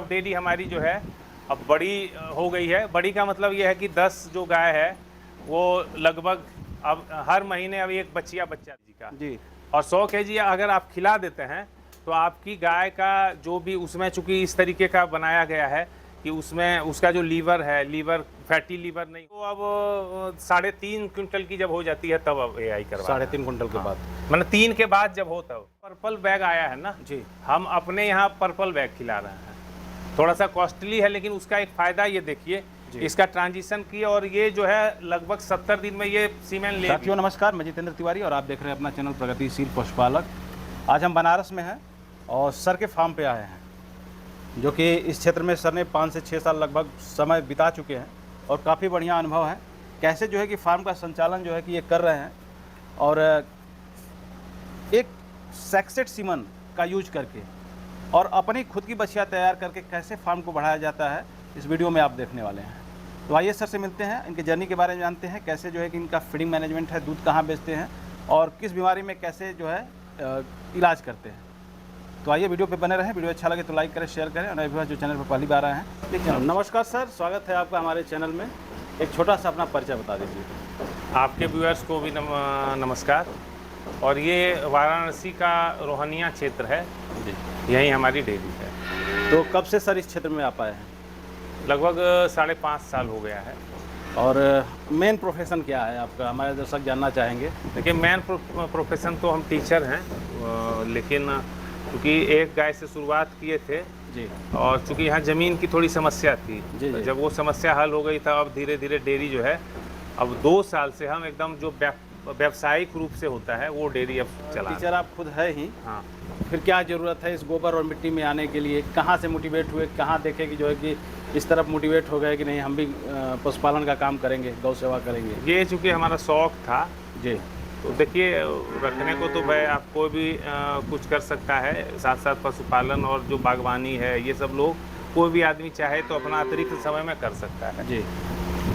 Dairy हमारी जो है अब बड़ी हो गई है। बड़ी का मतलब ये है कि 10 जो गाय है वो लगभग अब हर महीने अब एक बच्चा जी का जी। और 100 केजी अगर आप खिला देते हैं तो आपकी गाय का जो भी उसमें चूंकि इस तरीके का बनाया गया है कि उसमें उसका जो लीवर है, लीवर फैटी लीवर नहीं, तो अब 3.5 क्विंटल की जब हो जाती है तब अब एआई करवा 3.5 कुंटल के बाद। मतलब 3 के बाद जब हो तब पर्पल बैग आया है ना जी। हम अपने यहाँ पर्पल बैग खिला रहे हैं। थोड़ा सा कॉस्टली है लेकिन उसका एक फायदा ये देखिए इसका ट्रांजिशन किया और ये जो है लगभग 70 दिन में ये सीमेंट ले। साथियों नमस्कार, मैं जितेंद्र तिवारी और आप देख रहे हैं अपना चैनल प्रगतिशील पशुपालक। आज हम बनारस में हैं और सर के फार्म पे आए हैं, जो कि इस क्षेत्र में सर ने 5 से 6 साल लगभग समय बिता चुके हैं और काफ़ी बढ़िया अनुभव है कैसे जो है कि फार्म का संचालन जो है कि ये कर रहे हैं और एक सेक्सेट सीमन का यूज करके और अपनी खुद की बछिया तैयार करके कैसे फार्म को बढ़ाया जाता है इस वीडियो में आप देखने वाले हैं। तो आइए सर से मिलते हैं, इनके जर्नी के बारे में जानते हैं, कैसे जो है कि इनका फीडिंग मैनेजमेंट है, दूध कहाँ बेचते हैं और किस बीमारी में कैसे जो है इलाज करते हैं। तो आइए वीडियो पे बने रहें। वीडियो अच्छा लगे तो लाइक करें, शेयर करें और अभी जो चैनल पर पहली बार आए हैं प्लीज़ चैनल। नमस्कार सर, स्वागत है आपका हमारे चैनल में। एक छोटा सा अपना परिचय बता दीजिए। आपके व्यूअर्स को भी नमस्कार। और ये वाराणसी का रोहनिया क्षेत्र है जी, यही हमारी डेयरी है। तो कब से सर इस क्षेत्र में आप आए हैं? लगभग 5.5 साल हो गया है। और मेन प्रोफेशन क्या है आपका, हमारे दर्शक जानना चाहेंगे। देखिए मेन प्रोफेशन तो हम टीचर हैं, लेकिन क्योंकि एक गाय से शुरुआत किए थे जी, और चूँकि यहाँ ज़मीन की थोड़ी समस्या थी जी, तो जी। जब वो समस्या हल हो गई था अब धीरे धीरे डेयरी जो है अब 2 साल से हम एकदम जो व्यावसायिक रूप से होता है वो डेयरी अब चला। टीचर आप खुद है ही, हाँ। फिर क्या ज़रूरत है इस गोबर और मिट्टी में आने के लिए? कहाँ से मोटिवेट हुए, कहाँ देखे कि जो है कि इस तरफ मोटिवेट हो गए कि नहीं हम भी पशुपालन का काम करेंगे, गौ सेवा करेंगे? ये चूँकि हमारा शौक़ था जी, तो देखिए रखने को तो भाई आप कोई भी कुछ कर सकता है, साथ साथ पशुपालन और जो बागवानी है ये सब लोग कोई भी आदमी चाहे तो अपना अतिरिक्त समय में कर सकता है जी।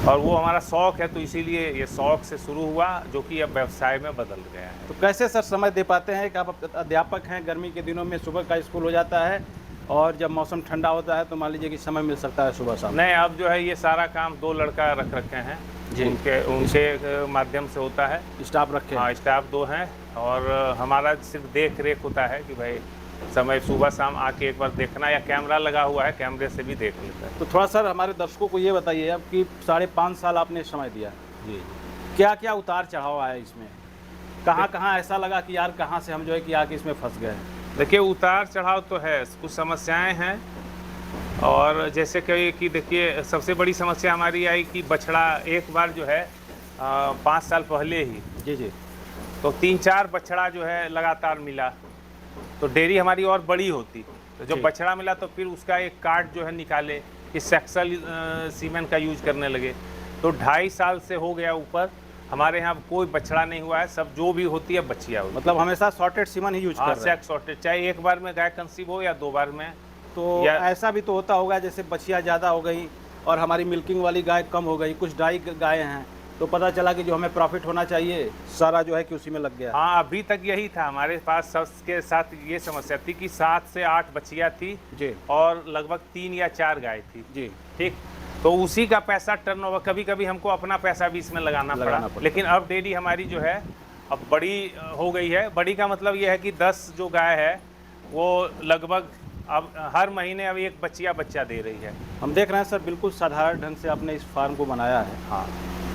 और वो हमारा शौक़ है तो इसीलिए ये शौक़ से शुरू हुआ जो कि अब व्यवसाय में बदल गया है। तो कैसे सर समय दे पाते हैं कि आप अध्यापक हैं, गर्मी के दिनों में सुबह का स्कूल हो जाता है और जब मौसम ठंडा होता है तो मान लीजिए कि समय मिल सकता है सुबह शाम? नहीं, अब जो है ये सारा काम 2 लड़का रख रखे हैं जी, उनके माध्यम से होता है। स्टाफ रखे? हाँ, स्टाफ 2 हैं और हमारा सिर्फ देख रेख होता है कि भाई समय सुबह शाम आके एक बार देखना या कैमरा लगा हुआ है कैमरे से भी देख लेता है। तो थोड़ा सर हमारे दर्शकों को ये बताइए अब कि 5.5 साल आपने समय दिया जी, क्या क्या उतार चढ़ाव आया इसमें? कहाँ कहाँ ऐसा लगा कि यार कहाँ से हम जो है कि आके इसमें फंस गए? देखिए उतार चढ़ाव तो है, कुछ समस्याएं हैं और जैसे कि देखिए सबसे बड़ी समस्या हमारी आई कि बछड़ा एक बार जो है 5 साल पहले ही जी जी, तो 3-4 बछड़ा जो है लगातार मिला तो डेयरी हमारी और बड़ी होती। तो जब बछड़ा मिला तो फिर उसका एक कार्ड जो है निकाले कि सेक्सल सीमेंट का यूज करने लगे तो 2.5 साल से हो गया ऊपर हमारे यहाँ कोई बछड़ा नहीं हुआ है, सब जो भी होती है बच्चियाँ हुई। मतलब हमेशा सॉर्टेड सीमन ही यूज कर रहे हैं? सॉर्टेड, चाहे एक बार में गाय कंसीव हो या 2 बार में। तो ऐसा भी तो होता होगा जैसे बछिया ज़्यादा हो गई और हमारी मिल्किंग वाली गाय कम हो गई, कुछ डाई गाय हैं तो पता चला कि जो हमें प्रॉफिट होना चाहिए सारा जो है कि उसी में लग गया। हाँ, अभी तक यही था हमारे पास। सबके साथ ये समस्या थी कि 7 से 8 बच्चियाँ थी जी और लगभग 3 या 4 गाय थी जी, ठीक। तो उसी का पैसा टर्नओवर, कभी कभी हमको अपना पैसा भी इसमें लगाना पड़ा। लेकिन अब डेयरी हमारी जो है अब बड़ी हो गई है। बड़ी का मतलब ये है कि 10 जो गाय है वो लगभग अब हर महीने अब एक बच्चा दे रही है। हम देख रहे हैं सर बिल्कुल साधारण ढंग से आपने इस फार्म को बनाया है। हाँ,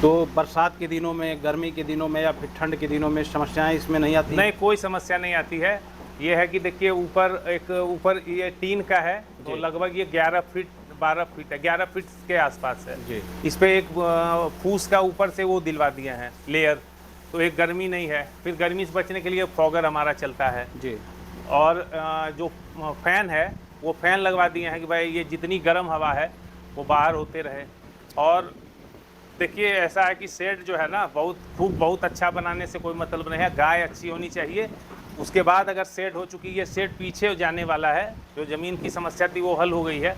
तो बरसात के दिनों में, गर्मी के दिनों में या फिर ठंड के दिनों में समस्याएं इसमें नहीं आती? नहीं, कोई समस्या नहीं आती है। ये है कि देखिए ऊपर ये टीन का है तो लगभग ये 11 फीट 12 फीट है, 11 फीट के आसपास है जी। इस पे एक फूस का ऊपर से वो दिलवा दिए हैं लेयर, तो एक गर्मी नहीं है। फिर गर्मी से बचने के लिए फॉगर हमारा चलता है जी। और जो फैन है वो फैन लगवा दिए हैं कि भाई ये जितनी गर्म हवा है वो बाहर होते रहे। और देखिए ऐसा है कि शेड जो है ना बहुत अच्छा बनाने से कोई मतलब नहीं है, गाय अच्छी होनी चाहिए। उसके बाद अगर शेड हो चुकी है, शेड पीछे जाने वाला है, जो ज़मीन की समस्या थी वो हल हो गई है।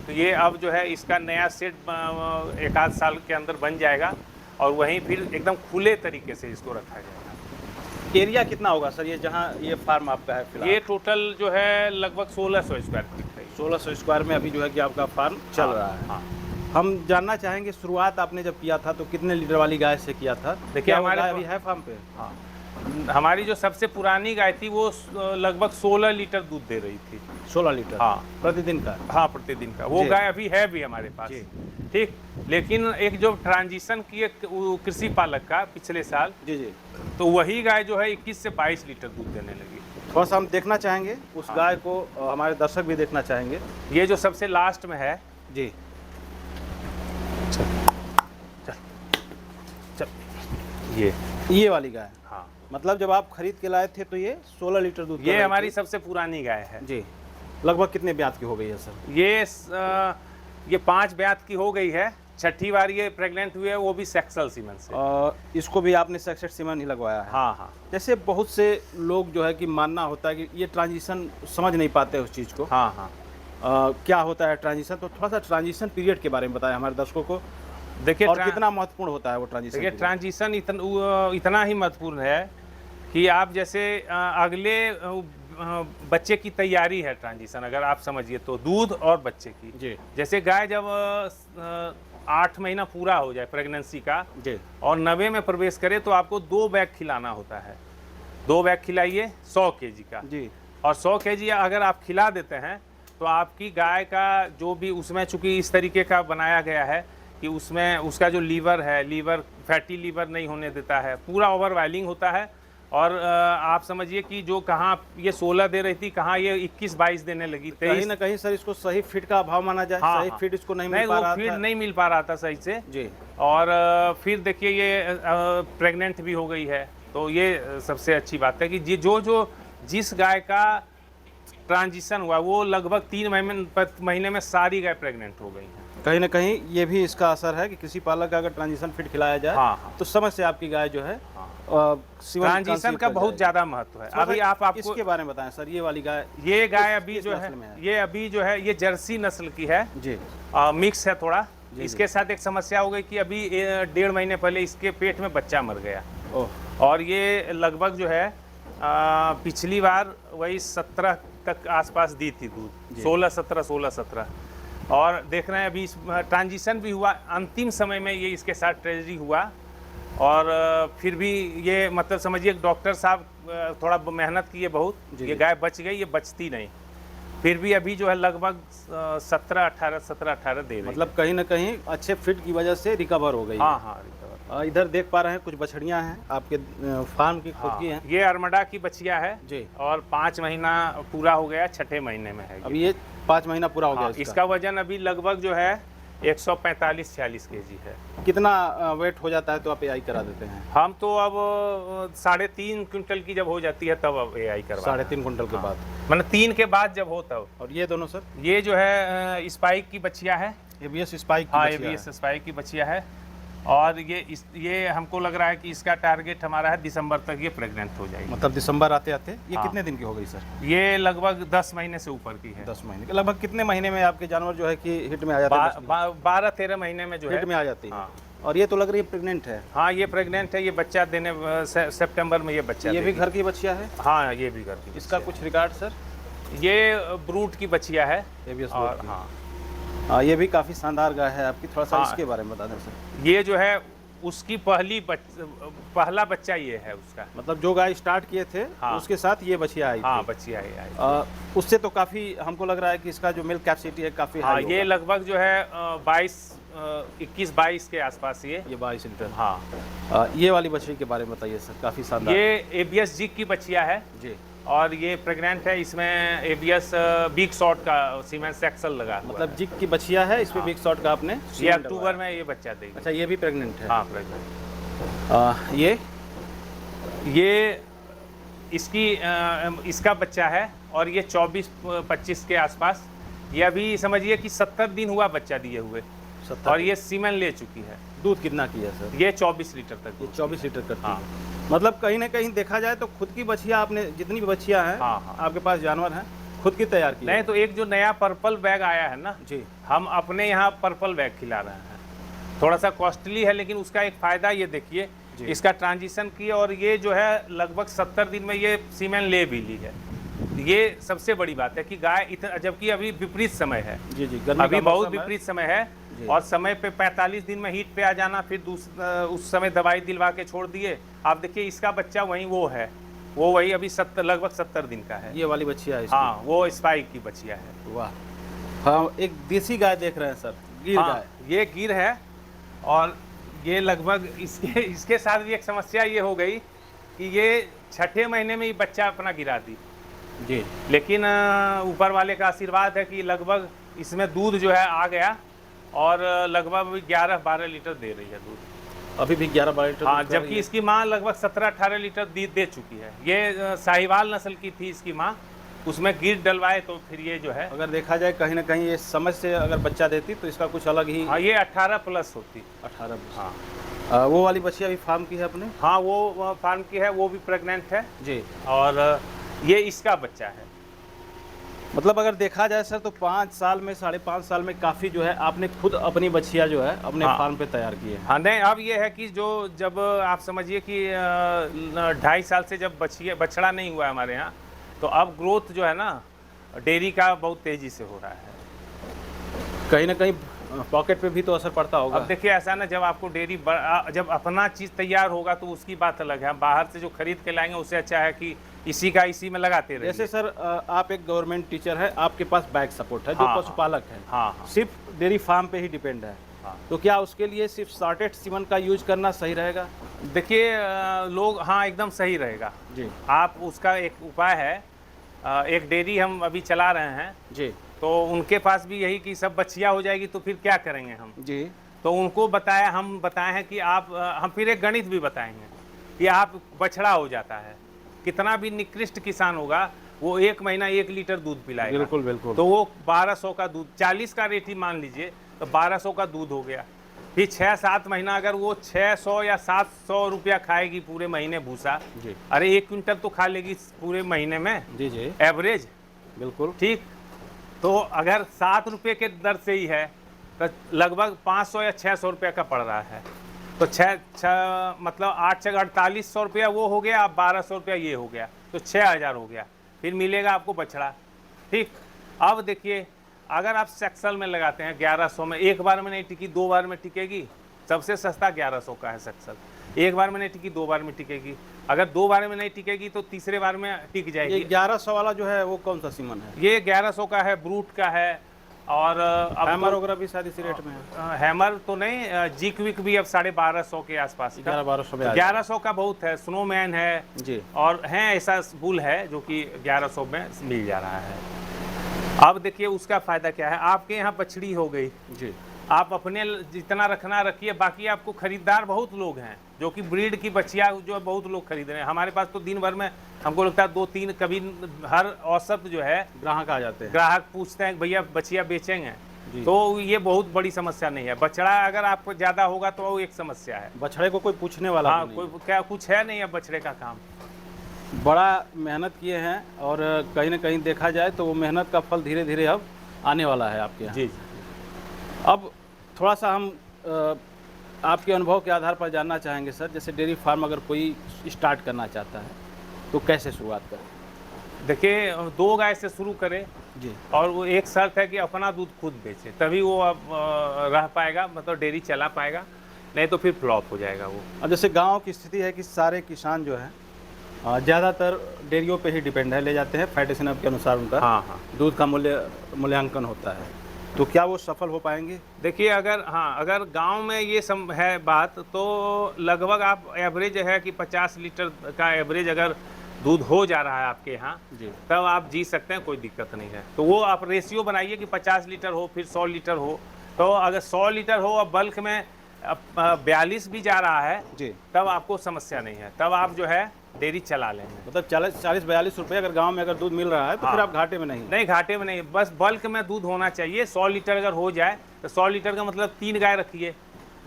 तो ये अब जो है इसका नया शेड 1 आध साल के अंदर बन जाएगा और वहीं फिर एकदम खुले तरीके से इसको रखा जाएगा। एरिया कितना होगा सर ये जहाँ ये फार्म आपका है फिलहाल? ये टोटल जो है लगभग 1600 स्क्वायर फीट है। 1600 स्क्वायर में अभी जो है कि आपका फार्म चल रहा है। हाँ। हम जानना चाहेंगे शुरुआत आपने जब किया था तो कितने लीटर वाली गाय से किया था? देखिए, क्या वो हमारे गाय पास- अभी है फार्म पे? हाँ, हमारी जो सबसे पुरानी गाय थी वो लगभग 16 लीटर दूध दे रही थी। 16 लीटर हाँ। प्रतिदिन का? हाँ, प्रतिदिन का। वो जी। गाय अभी है भी हमारे पास। जी। ठीक, लेकिन एक जो ट्रांजिशन किए कृषि पालक का पिछले साल, जी जी। तो वही गाय जो है 21 से 22 लीटर दूध देने लगी। थोड़ा सा हम देखना चाहेंगे उस हाँ। गाय को, हमारे दर्शक भी देखना चाहेंगे। ये जो सबसे लास्ट में है, जी। ये वाली गाय, हाँ, मतलब जब आप खरीद के लाए थे तो ये 16 लीटर दूध कर ये रही हमारी थी। सबसे पुरानी गाय है। जी। लगभग कितने ब्यात की हो गई है सर? ये 5 ब्यात की हो गई है। छठी बार ये प्रेग्नेंट हुई है, वो भी सेक्सुअल सीमन से। इसको भी आपने सेक्सेट सीमन ही लगवाया है? हाँ हाँ जैसे बहुत से लोग जो है कि मानना होता है कि ये ट्रांजिशन समझ नहीं पाते उस चीज़ को। हाँ हाँ। क्या होता है ट्रांजिशन, तो थोड़ा सा ट्रांजिशन पीरियड के बारे में बताएं हमारे दर्शकों को, देखिए, और कितना महत्वपूर्ण होता है वो ट्रांजिशन देखिए, पीरियड? ट्रांजिशन इतना ही महत्वपूर्ण है कि आप जैसे अगले बच्चे की तैयारी है ट्रांजिशन, अगर आप समझिए तो दूध और बच्चे की। जी जैसे गाय जब 8 महीना पूरा हो जाए प्रेगनेंसी का जी। और 90 में प्रवेश करे तो आपको 2 बैग खिलाना होता है। 2 बैग खिलाइए 100 केजी का, जी। और 100 केजी अगर आप खिला देते हैं तो आपकी गाय का जो भी उसमें, चूंकि इस तरीके का बनाया गया है कि उसमें उसका जो लीवर है, लीवर फैटी लीवर नहीं होने देता है, पूरा ओवर वायलिंग होता है। और आप समझिए कि जो कहाँ ये 16 दे रही थी, कहाँ ये 21-22 देने लगी, कहीं 23। ना कहीं सर इसको सही फिट का अभाव माना जाए। हाँ, सही हाँ। फिट इसको नहीं नहीं, मिल पा वो रहा फीड था। नहीं मिल पा रहा था सही से। जी। और फिर देखिए ये प्रेग्नेंट भी हो गई है, तो ये सबसे अच्छी बात है कि जिस गाय का ट्रांजिशन हुआ वो लगभग 3 महीने में सारी गाय प्रेग्नेंट हो गई हैं। कहीं ना कहीं ये भी इसका असर है कि किसी पालक का अगर ट्रांजिशन फिट खिलाया जाए, हाँ, हाँ। तो समय से आपकी गाय जो है सीमन ट्रांजिशन conceive का कर बहुत जाएगी। ज़्यादा महत्व है। थोड़ा अभी सा आपको इसके बारे में बताएं सर, ये वाली गाय। ये गाय किस- अभी किस जो नस्ल में है, है? ये अभी जो है ये जर्सी नस्ल की है। जी मिक्स है थोड़ा। जी। इसके साथ एक समस्या हो गई कि अभी 1.5 महीने पहले इसके पेट में बच्चा मर गया, ओह। और ये लगभग जो है पिछली बार वही 17 तक आसपास दी थी दूध, जी। 16-17 और देख रहे हैं अभी ट्रांजिशन भी हुआ। अंतिम समय में ये इसके साथ ट्रेजेडी हुआ, और फिर भी ये मतलब समझिए डॉक्टर साहब थोड़ा मेहनत किए बहुत, जी। ये गाय बच गई, ये बचती नहीं। फिर भी अभी जो है लगभग 17-18 दे रही है। मतलब कहीं ना कहीं अच्छे फिट की वजह से रिकवर हो गई है। हाँ हाँ, रिकवर। इधर देख पा रहे हैं कुछ बछड़ियां हैं आपके फार्म की, खुद हाँ, की हैं। ये अरमडा की बछिया है जी। और 5 महीना पूरा हो गया, 6ठे महीने में है ये। अभी ये 5 महीना पूरा हो गया हाँ, इसका वजन अभी लगभग जो है 145-46 केजी है। कितना वेट हो जाता है तो आप एआई करा देते हैं? हम तो अब 3.5 क्विंटल की जब हो जाती है तब अब AI करवा 3.5 कुंटल के बाद। मतलब 3 के बाद जब हो तब। और ये दोनों सर? ये जो है स्पाइक की बच्चिया है। एबीएस स्पाइक की हाँ, बछिया है। ABS स्पाइक की बच्चिया है। और ये हमको लग रहा है कि इसका टारगेट हमारा है दिसंबर तक ये प्रेग्नेंट हो जाएगी। मतलब दिसंबर आते आते ये हाँ। कितने दिन की हो गई सर? ये लगभग 10 महीने से ऊपर की है। 10 महीने के लगभग। कितने महीने में आपके जानवर जो है कि हिट में आ जाते हैं? 12-13 महीने में जो हिट है। में आ जाती है। हाँ। और ये तो लग रही है प्रेग्नेंट है। हाँ, ये प्रेग्नेंट है। ये बच्चा देने सितंबर में ये बच्चा ये भी देगी। घर की बछिया है? हाँ, ये भी घर की इसका बच्चिया कुछ रिकॉर्ड सर? है। ये ब्रूट की बच्चिया है। एबीएस और हाँ, ये भी काफ़ी शानदार गाय है आपकी। थोड़ा सा हाँ। इसके बारे में बता दें सर। ये जो है उसकी पहला बच्चा ये है उसका। मतलब जो गाय स्टार्ट किए थे हाँ। उसके साथ ये बछिया आई हाँ, थी। बच्चिया ये आई। उससे तो काफ़ी हमको लग रहा है कि इसका जो मिल्क कैपेसिटी है काफ़ी हाँ, हाई ये होगा। लगभग जो है 21-22 के आसपास ये। 22 लीटर। हाँ, ये वाली बछड़ी के बारे में बताइए सर, काफ़ी शानदार। ये ABS जिग की बच्चिया है जी। और ये प्रेग्नेंट है। इसमें ABS बिग शॉट का सीमेंट सेक्सल लगा हुआ मतलब है। जिग की बछिया है, इसमें हाँ। बिग शॉट का आपने ये सीमेंट अक्टूबर डलवाया। में ये बच्चा देगी। अच्छा, ये भी प्रेग्नेंट है? हाँ, प्रेग्नेंट। ये इसका बच्चा है और ये 24-25 के आसपास। ये अभी समझिए कि 70 दिन हुआ बच्चा दिए हुए, 70। और ये सीमेन ले चुकी है। दूध कितना किया सर? ये 24 लीटर तक ये दूध 24 लीटर करती हाँ। है। मतलब कहीं ना कहीं देखा जाए तो खुद की बछिया आपने, जितनी भी बछिया हैं हाँ, हाँ। आपके पास जानवर हैं, खुद की तैयार की नहीं है। तो एक जो नया पर्पल बैग आया है ना, जी। हम अपने यहाँ पर्पल बैग खिला रहे हैं। थोड़ा सा कॉस्टली है, लेकिन उसका एक फ़ायदा ये देखिए, इसका ट्रांजिशन किया और ये जो है लगभग 70 दिन में ये सीमेन ले भी ली है। ये सबसे बड़ी बात है कि गाय इतना, जबकि अभी विपरीत समय है, जी जी, गर्मी अभी का बहुत मौसम है। विपरीत समय है जी। और समय पे 45 दिन में हीट पे आ जाना, फिर उस समय दवाई दिलवा के छोड़ दिए। आप देखिए इसका बच्चा वही वो है, वो वही अभी 70 लगभग 70 दिन का है। ये वाली बच्चिया है इसकी? हाँ, वो स्पाइक की बच्चिया है। वाह। हाँ, एक देसी गाय देख रहे हैं सर, गिर हाँ, गाय। ये गिर है और ये लगभग इसके इसके साथ भी एक समस्या ये हो गई कि ये छठे महीने में ही बच्चा अपना गिरा दी। जी। लेकिन ऊपर वाले का आशीर्वाद है कि लगभग इसमें दूध जो है आ गया और लगभग 11-12 लीटर दे रही है दूध। अभी भी 11-12 लीटर हाँ, दूध कर रही जबकि है। इसकी माँ लगभग 17-18 लीटर दे चुकी है। ये साहिवाल नस्ल की थी इसकी माँ, उसमें गिर डलवाए तो फिर ये जो है, अगर देखा जाए कहीं ना कहीं ये समझ से अगर बच्चा देती तो इसका कुछ अलग ही। हाँ, ये 18 प्लस होती। 18 वर्ष। हाँ वो वाली बच्चिया अभी फार्म की है अपने? हाँ, वो फार्म की है, वो भी प्रेग्नेंट है जी। और ये इसका बच्चा है। मतलब अगर देखा जाए सर तो 5 साल में, 5.5 साल में काफ़ी जो है आपने खुद अपनी बच्चिया जो है अपने हाँ। फार्म पे तैयार की है। हाँ, नहीं, अब ये है कि जब आप समझिए कि 2.5 साल से जब बछड़ा नहीं हुआ हमारे यहाँ, तो अब ग्रोथ जो है ना डेयरी का बहुत तेज़ी से हो रहा है। कहीं ना कहीं पॉकेट पे भी तो असर पड़ता होगा। अब देखिए ऐसा ना, जब आपको डेयरी जब अपना चीज़ तैयार होगा तो उसकी बात अलग है। बाहर से जो खरीद के लाएंगे उससे अच्छा है कि इसी में लगाते रहिए। जैसे सर आप एक गवर्नमेंट टीचर है, आपके पास बैक सपोर्ट है, जो हाँ, पशुपालक है, हाँ हाँ सिर्फ डेयरी फार्म पे ही डिपेंड है, हाँ। तो क्या उसके लिए सिर्फ सॉर्टेड सीमन का यूज करना सही रहेगा? देखिए लोग, हाँ, एकदम सही रहेगा जी आप, उसका एक उपाय है। एक डेयरी हम अभी चला रहे हैं, जी तो उनके पास भी यही कि सब बच्चियाँ हो जाएगी तो फिर क्या करेंगे हम। जी। तो उनको हम बताए हैं कि आप, हम फिर एक गणित भी बताएंगे कि आप बछड़ा हो जाता है, कितना भी निकृष्ट किसान होगा वो 1 महीना 1 लीटर दूध पिलाएगा। बिल्कुल बिल्कुल। तो वो 1200 का दूध, 40 का रेट ही मान लीजिए, तो 1200 का दूध हो गया। फिर 6-7 महीना अगर वो 600 या 700 रुपया खाएगी पूरे महीने भूसा, जी। अरे 1 क्विंटल तो खा लेगी पूरे महीने में, जी जी एवरेज। बिल्कुल। ठीक, तो अगर 7 रुपये के दर से ही है तो लगभग 500 या 600 रुपये का पड़ रहा है। तो मतलब 8-4800 रुपया वो हो गया, अब 1200 रुपया ये हो गया, तो 6000 हो गया। फिर मिलेगा आपको बछड़ा। ठीक, अब देखिए अगर आप सेक्सल में लगाते हैं 1100 में, एक बार में नहीं टिकी, 2 बार में टिकेगी। सबसे सस्ता 1100 का है सेक्सल, एक बार में नहीं टिकी, 2 बार में टिकेगी। अगर 2 बार में नहीं टिकेगी तो तीसरे बार में टिक जाएगी। ये 1100 वाला जो है वो कौन सा सीमन है? ये 1100 का है, ब्रूट का है। और अब हैमर वगैरह भी शायद इसी रेट में है? हैमर तो नहीं, जीक विक भी अब 1250 के आसपास का। 1100 में 1100 का बहुत है। स्नोमैन है जी। और है ऐसा बुल है जो कि 1100 में मिल जा रहा है। अब देखिए उसका फायदा क्या है, आपके यहाँ बछड़ी हो गई जी। आप अपने जितना रखना रखिए, बाकी आपको खरीदार बहुत लोग हैं जो कि ब्रीड की बच्चियाँ जो बहुत लोग खरीद रहे हैं। हमारे पास तो दिन भर में हमको लगता है 2-3, कभी हर औसत जो है ग्राहक आ जाते हैं। ग्राहक पूछते हैं भैया बच्चियाँ बेचेंगे, जी। तो ये बहुत बड़ी समस्या नहीं है। बछड़ा अगर आपको ज़्यादा होगा तो वो एक समस्या है। बछड़े को कोई पूछने वाला हाँ, भी कोई नहीं। क्या कुछ है नहीं है बछड़े का काम। बड़ा मेहनत किए हैं और कहीं ना कहीं देखा जाए तो वो मेहनत का फल धीरे धीरे अब आने वाला है आपके यहाँ। जी। अब थोड़ा सा हम आपके अनुभव के आधार पर जानना चाहेंगे सर, जैसे डेयरी फार्म अगर कोई स्टार्ट करना चाहता है तो कैसे शुरुआत करें? देखिए 2 गाय से शुरू करें जी। और वो एक शर्त है कि अपना दूध खुद बेचे, तभी वो अब रह पाएगा, मतलब डेयरी चला पाएगा, नहीं तो फिर फ्लॉप हो जाएगा वो। अब जैसे गांव की स्थिति है कि सारे किसान जो है ज़्यादातर डेयरियों पे ही डिपेंड है, ले जाते हैं फैट के अनुसार उनका हाँ हाँ। दूध का मूल्यांकन होता है, तो क्या वो सफल हो पाएंगे? देखिए अगर गांव में ये है बात, तो लगभग आप एवरेज है कि 50 लीटर का एवरेज अगर दूध हो जा रहा है आपके यहाँ, जी। तब आप जी सकते हैं, कोई दिक्कत नहीं है। तो वो आप रेशियो बनाइए कि 50 लीटर हो, फिर 100 लीटर हो। तो अगर 100 लीटर हो और बल्क में 42 भी जा रहा है जी, तब आपको समस्या नहीं है, तब आप जो है डेयरी चला लेंगे। मतलब 40-42 रुपये अगर गांव में अगर दूध मिल रहा है तो फिर आप घाटे में नहीं? नहीं, घाटे में नहीं, बस बल्क में दूध होना चाहिए। 100 लीटर अगर हो जाए तो 100 लीटर का मतलब 3 गाय रखिए,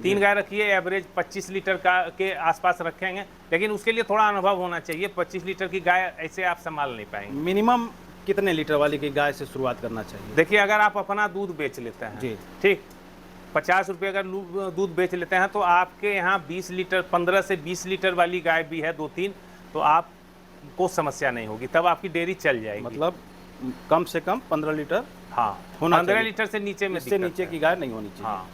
3 गाय रखिए, एवरेज 25 लीटर के आसपास रखेंगे। लेकिन उसके लिए थोड़ा अनुभव होना चाहिए, 25 लीटर की गाय ऐसे आप संभाल नहीं पाएंगे। मिनिमम कितने लीटर वाली की गाय से शुरुआत करना चाहिए? देखिए अगर आप अपना दूध बेच लेते हैं जी, ठीक, 50 रुपये अगर दूध बेच लेते हैं तो आपके यहाँ 20 लीटर, 15 से 20 लीटर वाली गाय भी है 2-3, तो आप आपको समस्या नहीं होगी, तब आपकी डेयरी चल जाएगी। मतलब कम से कम 15 लीटर हाँ, होना 15 चाहिए। लीटर से नीचे में इससे दिक्कत नीचे है। की गाय नहीं होनी चाहिए। हाँ,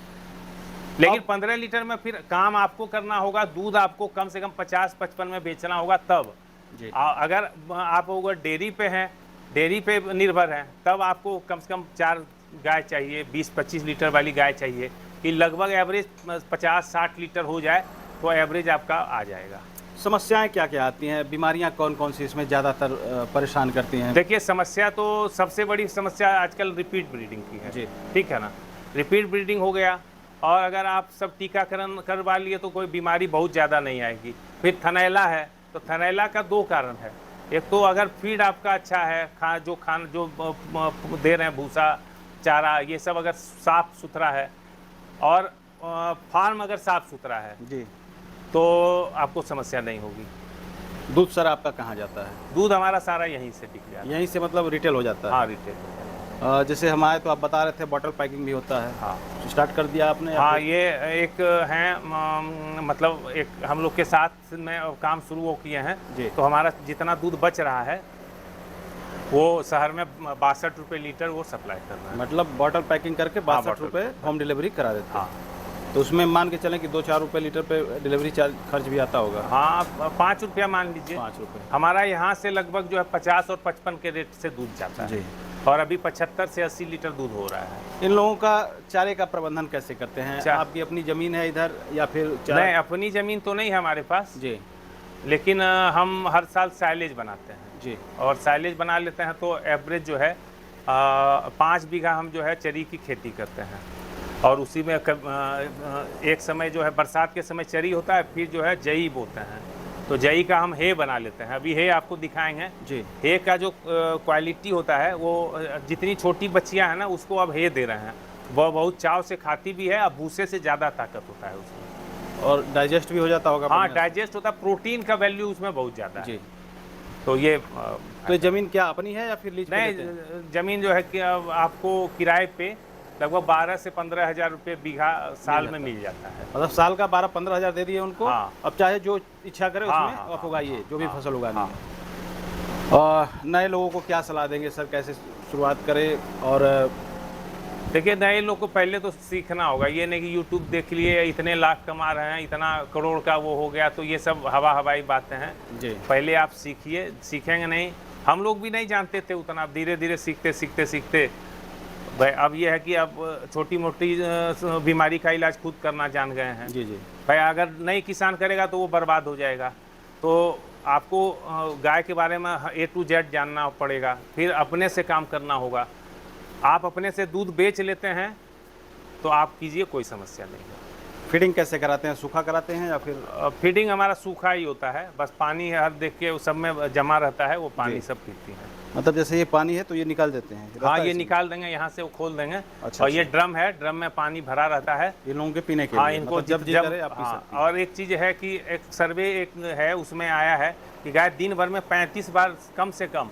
लेकिन 15 लीटर में फिर काम आपको करना होगा, दूध आपको कम से कम 50-55 में बेचना होगा तब। जी। अगर आप अगर डेयरी पे हैं, डेयरी पे निर्भर हैं, तब आपको कम से कम 4 गाय चाहिए, 20-25 लीटर वाली गाय चाहिए कि लगभग एवरेज 50-60 लीटर हो जाए तो एवरेज आपका आ जाएगा। समस्याएं क्या क्या आती हैं, बीमारियां कौन कौन सी इसमें ज़्यादातर परेशान करती हैं? देखिए, समस्या तो सबसे बड़ी समस्या आजकल रिपीट ब्रीडिंग की है। जी। ठीक है ना, रिपीट ब्रीडिंग हो गया, और अगर आप सब टीकाकरण करवा लिए तो कोई बीमारी बहुत ज़्यादा नहीं आएगी। फिर थनैला है, तो थनैला का 2 कारण है। एक तो अगर फीड आपका अच्छा है, खाना जो दे रहे हैं, भूसा चारा ये सब अगर साफ़ सुथरा है, और फार्म अगर साफ़ सुथरा है, जी। तो आपको समस्या नहीं होगी। दूध सर आपका कहाँ जाता है? दूध हमारा सारा यहीं से बिक जाता है। यहीं से मतलब रिटेल हो जाता है? हाँ, रिटेल। जैसे हम आए तो आप बता रहे थे बॉटल पैकिंग भी होता है। हाँ, स्टार्ट कर दिया आपने? या हाँ, फिर- ये एक हैं, मतलब एक हम लोग के साथ में काम शुरू वो किए हैं। जी। तो हमारा जितना दूध बच रहा है वो शहर में 62 रुपये लीटर वो सप्लाई कर रहा है। मतलब बॉटल पैकिंग करके 62 बॉटल रुपये होम डिलीवरी करा देते हैं। हाँ, तो उसमें मान के चलें कि 2-4 रुपये लीटर पे डिलीवरी चार्ज खर्च भी आता होगा? हाँ, 5 रुपया मान लीजिए। 5 रुपये। हमारा यहाँ से लगभग जो है 50 और 55 के रेट से दूध जाता है। जी। और अभी 75 से 80 लीटर दूध हो रहा है। इन लोगों का चारे का प्रबंधन कैसे करते हैं? आपकी अपनी ज़मीन है इधर या फिर नहीं, अपनी ज़मीन तो नहीं है हमारे पास जी। लेकिन हम हर साल साइलेज बनाते हैं जी। और साइलेज बना लेते हैं तो एवरेज जो है 5 बीघा हम जो है चरी की खेती करते हैं। और उसी में एक समय जो है बरसात के समय चरी होता है, फिर जो है जई बोते हैं, तो जई का हम हे बना लेते हैं। अभी हे आपको दिखाएंगे। जी। हे का जो क्वालिटी होता है वो जितनी छोटी बच्चियां हैं ना उसको अब हे दे रहे हैं, वह बहुत चाव से खाती भी है। अब भूसे से ज़्यादा ताकत होता है उसमें, और डाइजेस्ट भी हो जाता होगा? हाँ, बढ़िया से? डाइजेस्ट होता है, प्रोटीन का वैल्यू उसमें बहुत ज़्यादा है। जी। तो ये तो ये ज़मीन क्या अपनी है या फिर लीज पे नहीं, लेते हैं? ज़मीन जो है कि अब आपको किराए पे लगभग 12 से 15 हज़ार रुपये बीघा साल में मिल जाता है। मतलब साल का 12-15 हज़ार दे दिए उनको। हाँ। अब चाहे जो इच्छा करे हाँ, उसमें हाँ, आप हाँ, उगाइए, जो भी हाँ, फसल उगानी हाँ। है। और नए लोगों को क्या सलाह देंगे सर, कैसे शुरुआत करें? और देखिए, नए लोग को पहले तो सीखना होगा। ये नहीं कि यूट्यूब देख लिए इतने लाख कमा रहे हैं, इतना करोड़ का वो हो गया, तो ये सब हवाई बातें हैं। जी। पहले आप सीखिए, सीखेंगे नहीं। हम लोग भी नहीं जानते थे उतना, अब धीरे धीरे सीखते भाई अब ये है कि अब छोटी मोटी बीमारी का इलाज खुद करना जान गए हैं। जी। जी। भाई अगर नहीं किसान करेगा तो वो बर्बाद हो जाएगा। तो आपको गाय के बारे में A to Z जानना पड़ेगा, फिर अपने से काम करना होगा। आप अपने से दूध बेच लेते हैं तो आप कीजिए, कोई समस्या नहीं है। फीडिंग कैसे कराते हैं? सूखा कराते हैं या फिर? फीडिंग हमारा सूखा ही होता है, बस पानी हर देख के उस सब में जमा रहता है, वो पानी सब पीती है। मतलब जैसे ये पानी है तो ये निकाल देते हैं? रहता हाँ, है ये इसमें? निकाल देंगे, यहाँ से वो खोल देंगे। अच्छा, और ये ड्रम है, ड्रम में पानी भरा रहता है। ये लोगों के पीने के हाँ, लिए? इनको मतलब जब जी करे आप पी हाँ, सकते हैं। और एक चीज़ है कि एक सर्वे एक है उसमें आया है कि गाय दिन भर में 35 बार कम से कम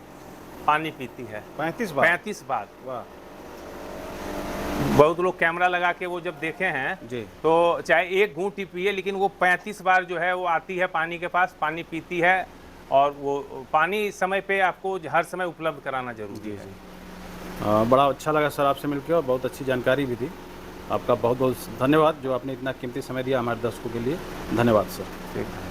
पानी पीती है। 35 बार? 35 बार। वाह। बहुत लोग कैमरा लगा के वो जब देखे हैं जी। तो चाहे एक घूंट ही पिए, लेकिन वो 35 बार जो है वो आती है पानी के पास, पानी पीती है। और वो पानी समय पे आपको हर समय उपलब्ध कराना जरूरी है। बड़ा अच्छा लगा सर आपसे मिलकर, और बहुत अच्छी जानकारी भी दी। आपका बहुत बहुत धन्यवाद जो आपने इतना कीमती समय दिया हमारे दर्शकों के लिए। धन्यवाद सर। ठीक है।